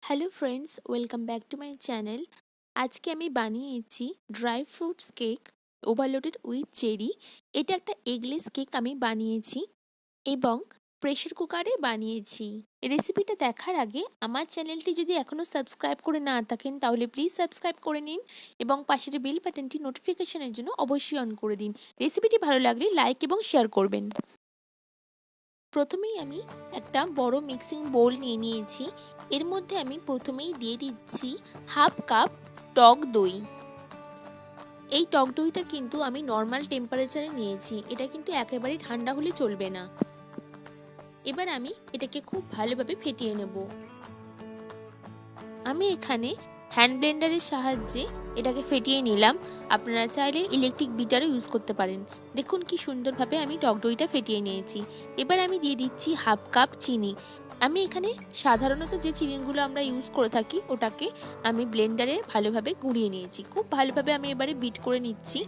Hello friends, welcome back to my channel. আজকে আমি বানিয়েছি dry fruits cake overloaded with cherry. এটা একটা এগলেস কেক আমি বানিয়েছি এবং প্রেশার কুকারে বানিয়েছি। রেসিপিটা দেখার আগে আমার চ্যানেলটি যদি এখনও সাবস্ক্রাইব করে না থাকেন তাহলে প্লিজ সাবস্ক্রাইব করে নিন এবং পাশের বেল বাটনটি নোটিফিকেশনের জন্য অবশ্যই অন করে দিন। রেসিপিটি ভালো লাগলে লাইক এবং শেয়ার করবেন। প্রথমেই আমি একটা বড় মিক্সিং বোল নিয়ে নিয়েছি। এর মধ্যে আমি প্রথমেই দিয়ে দিচ্ছি হাফ কাপ টক দই। এই টক দইটা কিন্তু আমি নর্মাল টেম্পারেচারে নিয়েছি, এটা কিন্তু একেবারেই ঠান্ডা হলে চলবে না। এবার আমি এটাকে খুব ভালোভাবে ফেটিয়ে নেব। আমি এখানে হ্যান্ড ব্লেন্ডারের সাহায্যে এটাকে ফেটিয়ে নিলাম। আপনারা চাইলে ইলেকট্রিক বিটারও ইউজ করতে পারেন। দেখুন কি সুন্দরভাবে আমি টক দইটা ফেটিয়ে নিয়েছি। এবার আমি দিয়ে দিচ্ছি হাফ কাপ চিনি। আমি এখানে সাধারণত যে চিনিগুলো আমরা ইউজ করে থাকি ওটাকে আমি ব্লেন্ডারে ভালোভাবে গুঁড়িয়ে নিয়েছি। খুব ভালোভাবে আমি এবারে বিট করে নিচ্ছি।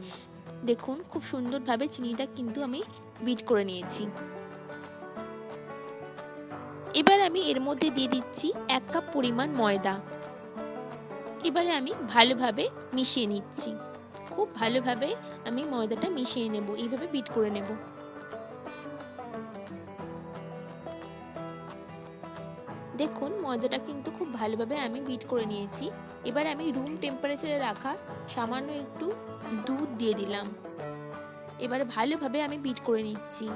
দেখুন খুব সুন্দরভাবে চিনিটা কিন্তু আমি বিট করে নিয়েছি। এবার আমি এর মধ্যে দিয়ে দিচ্ছি 1 কাপ পরিমাণ ময়দা। এবারে আমি ভালোভাবে মিশিয়ে নিচ্ছি। খুব ভালোভাবে আমি ময়দাটা মিশিয়ে নেব, এইভাবে বিট করে নেব। দেখুন ময়দাটা কিন্তু খুব ভালোভাবে আমি বিট করে নিয়েছি। এবার আমি রুম টেম্পারেচারে রাখা সামান্য একটু দুধ দিয়ে দিলাম। এবার ভালোভাবে আমি বিট করে নিচ্ছি।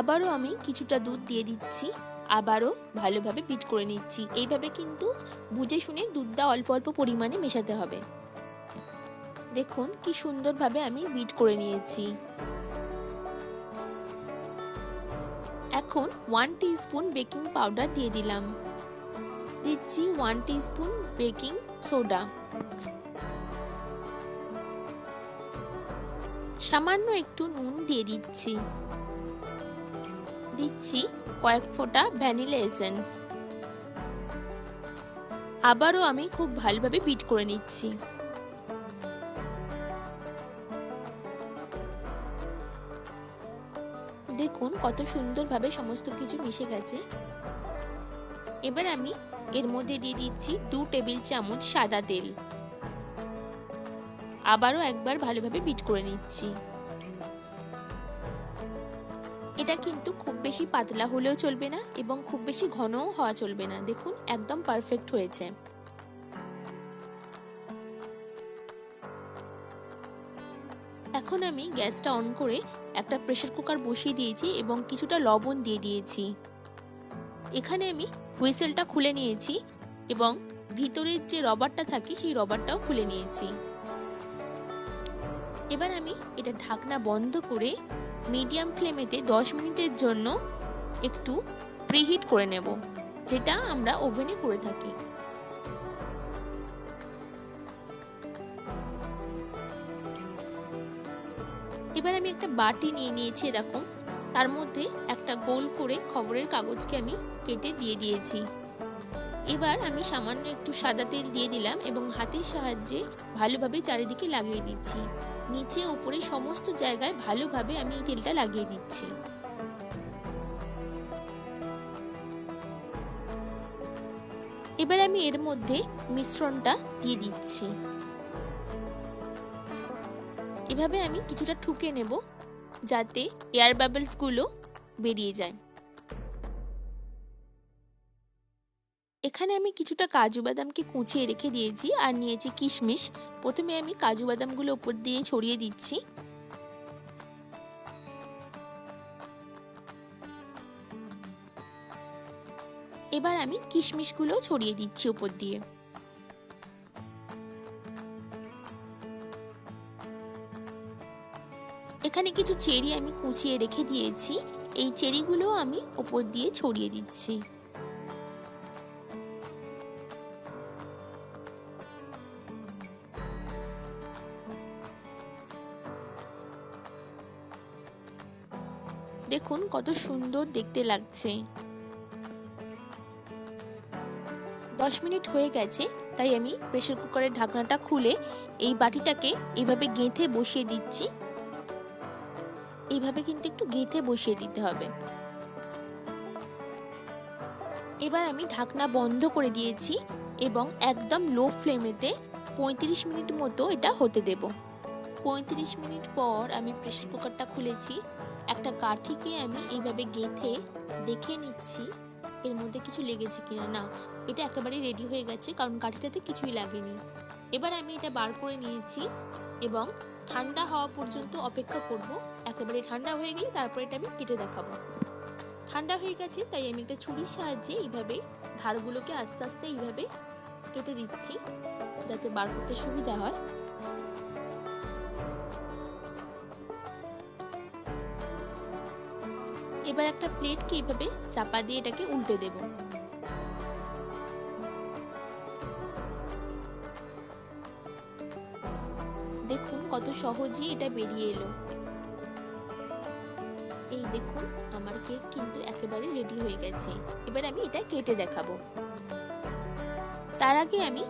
আবারও আমি কিছুটা দুধ দিয়ে দিচ্ছি, আবারও ভালোভাবে বিট করে নিচ্ছি। এইভাবে কিন্তু বুঝে শুনে দুধটা অল্প অল্প পরিমাণে মেশাতে হবে। দেখুন কি সুন্দরভাবে আমি বিট করে নিয়েছি। এখন 1 টিস্পুন বেকিং পাউডার দিয়ে দিলাম। দিচ্ছি 1 টিস্পুন বেকিং সোডা। সামান্য একটু নুন দিয়ে দিচ্ছি। দিচ্ছি কয়েক ফোঁটা ভ্যানিলা এসেন্স। আবারও আমি খুব ভালোভাবে বিট করে নিচ্ছি। দেখুন কত সুন্দরভাবে সমস্ত কিছু মিশে গেছে। এবার আমি এর মধ্যে দিয়ে দিচ্ছি 2 টেবিল চামচ সাদা তেল। আবারও একবার ভালোভাবে বিট করে নিচ্ছি। এটা কিন্তু খুব বেশি পাতলা হলেও চলবে না এবং খুব বেশি ঘনও হওয়া চলবে না। দেখুন একদম পারফেক্ট হয়েছে। এখন আমি গ্যাসটা অন করে একটা প্রেসার কুকার বসিয়ে দিয়েছি এবং কিছুটা লবণ দিয়ে দিয়েছি। এখানে আমি হুইসেলটা খুলে নিয়েছি এবং ভিতরের যে রবারটা থাকে সেই রবারটাও খুলে নিয়েছি। এবার আমি এটা ঢাকনা বন্ধ করে মিডিয়াম ফ্লেমেতে 10 মিনিটের জন্য একটু প্রিহিট করে নেব, যেটা আমরা ওভেনে করে থাকি। এবার আমি একটা বাটি নিয়ে নিয়েছি এরকম, তার মধ্যে একটা গোল করে খবরের কাগজকে আমি কেটে দিয়ে দিয়েছি। এবার আমি সামান্য একটু সাদা তেল দিয়ে দিলাম এবং হাতের সাহায্যে ভালোভাবে চারিদিকে লাগিয়ে দিচ্ছি। নিচে উপরে সমস্ত জায়গায় ভালোভাবে আমি এই তেলটা লাগিয়ে দিচ্ছি। এবার আমি এর মধ্যে মিশ্রণটা দিয়ে দিচ্ছি। এভাবে আমি কিছুটা ঠুকে নেব যাতে এয়ার বাবলস গুলো বেরিয়ে যায়। এখানে আমি কিছুটা কাজু বাদামকে কুচিয়ে রেখে দিয়েছি আর নিয়েছি কিশমিশ। প্রথমে আমি কাজু বাদামগুলো উপর দিয়ে ছড়িয়ে দিচ্ছি। এবার আমি কিশমিশগুলো ছড়িয়ে দিচ্ছি উপর দিয়ে। এখানে কিছু চেরি আমি কুচিয়ে রেখে দিয়েছি, এই চেরিগুলো আমি উপর দিয়ে ছড়িয়ে দিচ্ছি। দেখুন কত সুন্দর দেখতে লাগছে। 10 মিনিট হয়ে গেছে, তাই আমি প্রেসার কুকারের ঢাকনাটা খুলে এই বাটিটাকে এইভাবে গেঁথে বসিয়ে দিচ্ছি। এইভাবে কিন্তু একটু গেঁথে বসিয়ে দিতে হবে। এবার আমি ঢাকনা বন্ধ করে দিয়েছি এবং একদম লো ফ্লেমেতে 35 মিনিট মতো এটা হতে দেব। 35 মিনিট পর আমি প্রেসার কুকারটা খুলেছি। একটা কাঠিকে আমি এইভাবে গেঁথে দেখে নিচ্ছি এর মধ্যে কিছু লেগেছে কিনা। না, এটা একেবারে রেডি হয়ে গেছে, কারণ কাঠিটাতে কিছুই লাগেনি। এবার আমি এটা বার করে নিয়েছি এবং ঠান্ডা হওয়া পর্যন্ত অপেক্ষা করব। একেবারে ঠান্ডা হয়ে গেলে তারপর এটা আমি কেটে দেখাবো। ঠান্ডা হয়ে গেছে, তাই আমি একটা ছুরির সাহায্যে এইভাবে ধারগুলোকে আস্তে আস্তে এইভাবে কেটে দিচ্ছি, যাতে বার করতে সুবিধা হয়। এবার একটা প্লেটকে এইভাবে চাপা দিয়ে এটাকে উল্টে দেব। দেখুন কত সহজেই এটা বেরিয়ে এলো। এই দেখুন আমার কেক কিন্তু একেবারে রেডি হয়ে গেছে। এবার আমি এটা কেটে দেখাবো। তার আগে আমি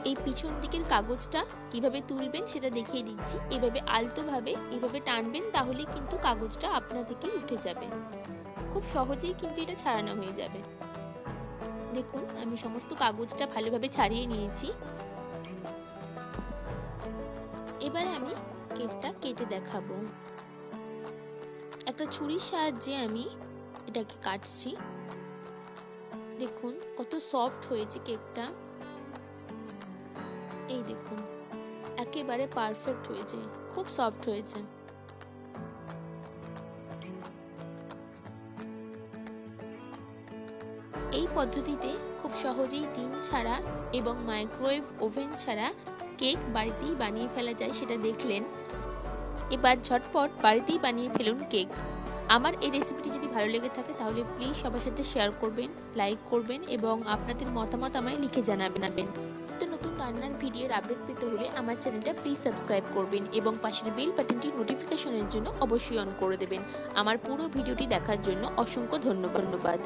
এই পিছন দিকের কাগজটা কিভাবে তুলবেন সেটা দেখিয়ে দিচ্ছি। এভাবে আলতোভাবে এইভাবে টানবেন, তাহলে কিন্তু কাগজটা আপনা থেকেই উঠে যাবে। খুব সহজেই কিন্তু এটা ছাড়ানো হয়ে যাবে। দেখুন আমি সমস্ত কাগজটা ভালোভাবে ছাড়িয়ে নিয়েছি। এবারে আমি কেকটা কেটে দেখাবো। একটা ছুরির সাহায্যে আমি এটাকে কাটছি। দেখুন কত সফট হয়েছে কেকটা। এই দেখুন একেবারে পারফেক্ট হয়েছে, খুব সফট হয়েছে। এই পদ্ধতিতে খুব সহজেই ডিম ছাড়া এবং মাইক্রোওয়েভ ওভেন ছাড়া কেক বাড়িতেই বানিয়ে ফেলা যায়, সেটা দেখলেন। এবার ঝটপট বাড়িতেই বানিয়ে ফেলুন কেক। আমার এই রেসিপিটি যদি ভালো লেগে থাকে তাহলে প্লিজ সবার সাথে শেয়ার করবেন, লাইক করবেন এবং আপনাদের মতামত আমায় লিখে জানাবেন। তো নতুন রান্নার ভিডিওর আপডেট পেতে হলে আমার চ্যানেলটা প্লিজ সাবস্ক্রাইব করবেন এবং পাশের বেল বাটনটি নোটিফিকেশনের জন্য অবশ্যই অন করে দেবেন। আমার পুরো ভিডিওটি দেখার জন্য অসংখ্য ধন্যবাদ।